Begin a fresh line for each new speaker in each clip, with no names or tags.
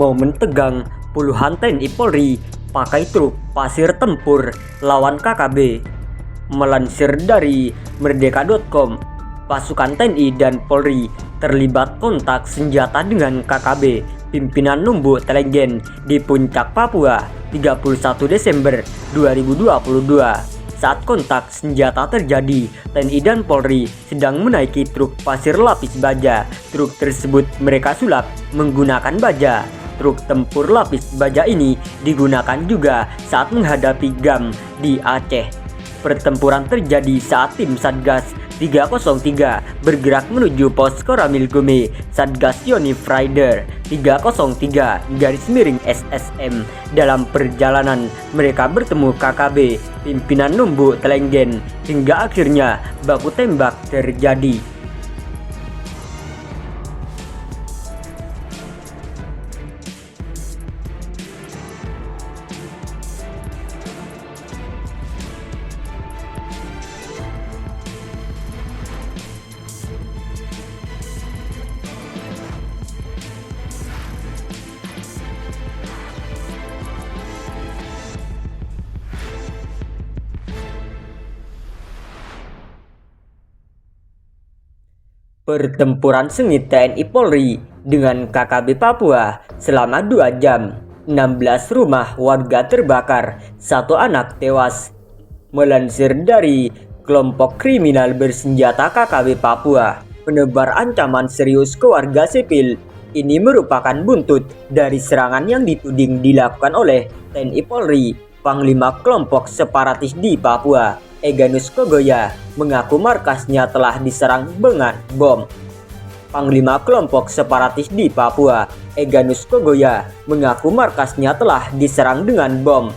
Momen tegang, puluhan TNI Polri pakai truk pasir tempur lawan KKB. Melansir dari merdeka.com, pasukan TNI dan Polri terlibat kontak senjata dengan KKB pimpinan Numbu Telenggen di Puncak, Papua 31 Desember 2022. Saat kontak senjata terjadi, TNI dan Polri sedang menaiki truk pasir lapis baja. Truk tersebut mereka sulap menggunakan baja. Truk tempur lapis baja ini digunakan juga saat menghadapi GAM di Aceh. Pertempuran terjadi saat tim Satgas 303 bergerak menuju pos Koramil Gome Satgas Yonif Rider 303-SSM. Dalam perjalanan mereka bertemu KKB pimpinan Numbu Telenggen hingga akhirnya baku tembak terjadi. Pertempuran sengit TNI Polri dengan KKB Papua selama 2 jam. 16 rumah warga terbakar, 1 anak tewas. Melansir dari kelompok kriminal bersenjata KKB Papua, menebar ancaman serius ke warga sipil. Ini merupakan buntut dari serangan yang dituding dilakukan oleh TNI Polri. Panglima kelompok separatis di Papua, Egyanus Kogoya, mengaku markasnya telah diserang dengan bom. Panglima kelompok separatis di Papua, Egyanus Kogoya, mengaku markasnya telah diserang dengan bom.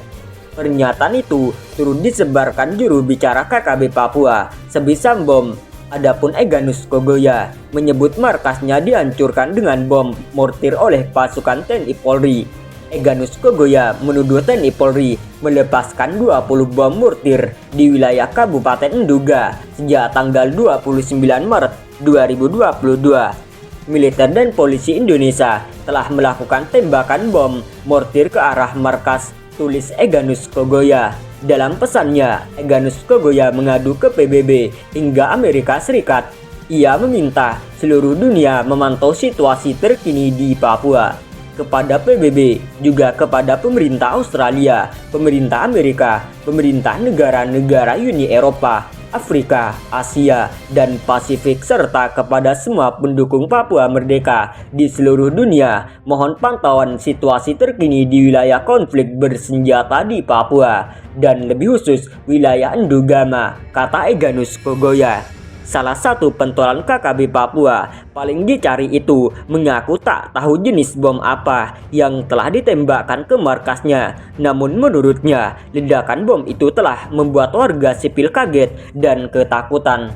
Pernyataan itu turut disebarkan juru bicara KKB Papua, Sebisambom. Adapun Egyanus Kogoya menyebut markasnya dihancurkan dengan bom mortir oleh pasukan TNI Polri. Egyanus Kogoya menuduh TNI Polri melepaskan 20 bom mortir di wilayah Kabupaten Nduga sejak tanggal 29 Maret 2022. Militer dan polisi Indonesia telah melakukan tembakan bom mortir ke arah markas, tulis Egyanus Kogoya. Dalam pesannya, Egyanus Kogoya mengadu ke PBB hingga Amerika Serikat. Ia meminta seluruh dunia memantau situasi terkini di Papua. Kepada PBB, juga kepada pemerintah Australia, pemerintah Amerika, pemerintah negara-negara Uni Eropa, Afrika, Asia, dan Pasifik, serta kepada semua pendukung Papua Merdeka di seluruh dunia. Mohon pantauan situasi terkini di wilayah konflik bersenjata di Papua, dan lebih khusus wilayah Ndugama, kata Egyanus Kogoya. Salah satu pentolan KKB Papua paling dicari itu mengaku tak tahu jenis bom apa yang telah ditembakkan ke markasnya. Namun menurutnya, ledakan bom itu telah membuat warga sipil kaget dan ketakutan.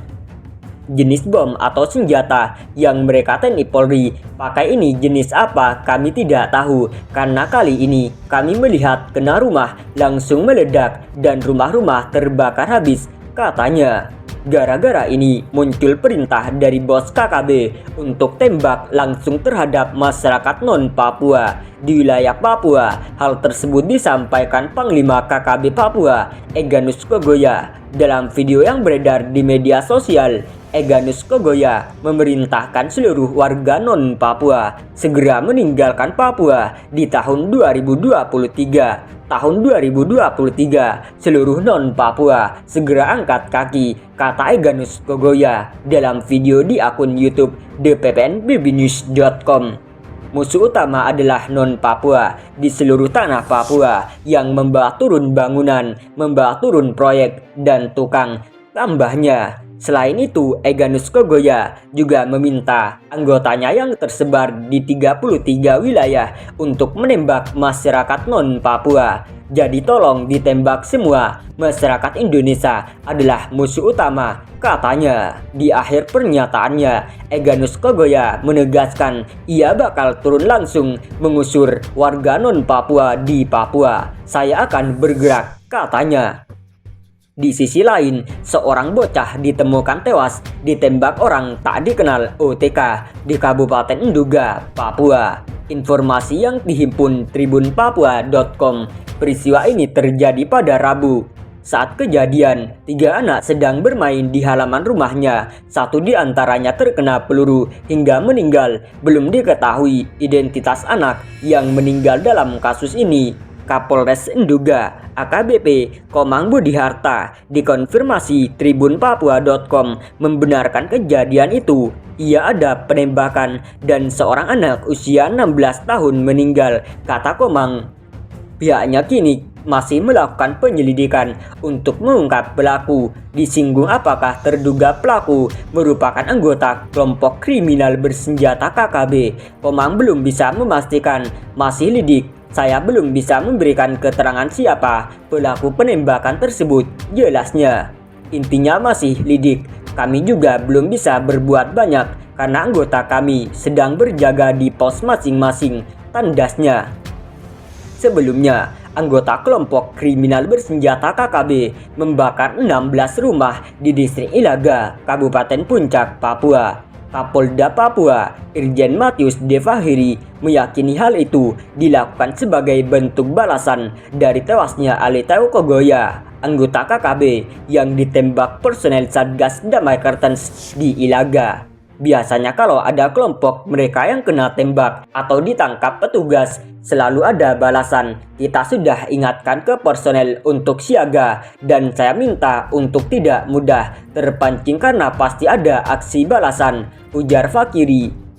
Jenis bom atau senjata yang mereka TNI Polri pakai ini jenis apa kami tidak tahu, karena kali ini kami melihat kena rumah langsung meledak dan rumah-rumah terbakar habis, katanya. Gara-gara ini muncul perintah dari bos KKB untuk tembak langsung terhadap masyarakat non-Papua di wilayah Papua. Hal tersebut disampaikan Panglima KKB Papua, Egyanus Kogoya. Dalam video yang beredar di media sosial, Egyanus Kogoya memerintahkan seluruh warga non-Papua segera meninggalkan Papua di tahun 2023. Tahun 2023, seluruh non-Papua segera angkat kaki, kata Egyanus Kogoya dalam video di akun YouTube dppnbbnews.com. Musuh utama adalah non-Papua di seluruh tanah Papua yang membawa turun bangunan, membawa turun proyek dan tukang, tambahnya. Selain itu, Egyanus Kogoya juga meminta anggotanya yang tersebar di 33 wilayah untuk menembak masyarakat non-Papua. Jadi tolong ditembak semua, masyarakat Indonesia adalah musuh utama, katanya. Di akhir pernyataannya, Egyanus Kogoya menegaskan ia bakal turun langsung mengusir warga non-Papua di Papua. Saya akan bergerak, katanya. Di sisi lain, seorang bocah ditemukan tewas ditembak orang tak dikenal OTK di Kabupaten Nduga, Papua. Informasi yang dihimpun tribunpapua.com, peristiwa ini terjadi pada Rabu. Saat kejadian, 3 anak sedang bermain di halaman rumahnya. 1 di antaranya terkena peluru hingga meninggal. Belum diketahui identitas anak yang meninggal dalam kasus ini. Kapolres Nduga, AKBP Komang Budi Harta, dikonfirmasi tribunpapua.com membenarkan kejadian itu. Ia ada penembakan dan seorang anak usia 16 tahun meninggal, kata Komang. Pihaknya kini masih melakukan penyelidikan untuk mengungkap pelaku. Disinggung apakah terduga pelaku merupakan anggota kelompok kriminal bersenjata KKB. Komang belum bisa memastikan, masih lidik. Saya belum bisa memberikan keterangan siapa pelaku penembakan tersebut, jelasnya. Intinya masih lidik. Kami juga belum bisa berbuat banyak karena anggota kami sedang berjaga di pos masing-masing, tandasnya. Sebelumnya, anggota kelompok kriminal bersenjata KKB membakar 16 rumah di distrik Ilaga, Kabupaten Puncak, Papua. Kapolda Papua, Irjen Matius Devahiri, meyakini hal itu dilakukan sebagai bentuk balasan dari tewasnya Ali Teo Kogoya, anggota KKB yang ditembak personel Satgas Damai Kartens di Ilaga. Biasanya kalau ada kelompok mereka yang kena tembak atau ditangkap petugas, selalu ada balasan. Kita sudah ingatkan ke personel untuk siaga dan saya minta untuk tidak mudah terpancing karena pasti ada aksi balasan, ujar Fakiri.